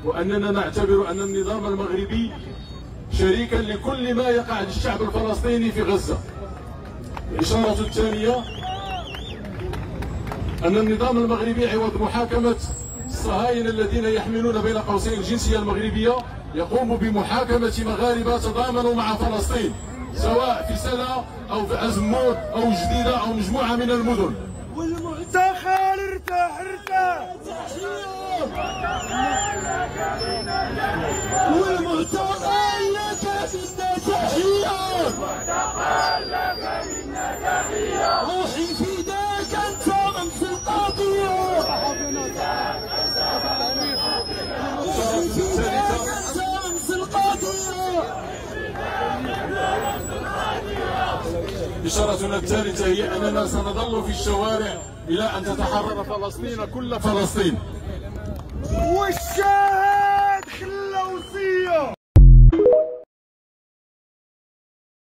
وأننا نعتبر أن النظام المغربي شريكا لكل ما يقع للشعب الفلسطيني في غزة. الإشارة الثانية أن النظام المغربي عوض محاكمة الصهاينة الذين يحملون بين قوسين الجنسية المغربية يقوم بمحاكمة مغاربة تضامنوا مع فلسطين، سواء في سلا أو في عزموت أو جديدة أو مجموعة من المدن. والمعتقل ارتاح ارتاح، والمعتقل لك منا تحية، روحي فداك انت رمز القضية، روحي فداك انت رمز القضية. إشارتنا الثالثة هي أننا سنظل في الشوارع إلى أن تتحرر فلسطين كل فلسطين.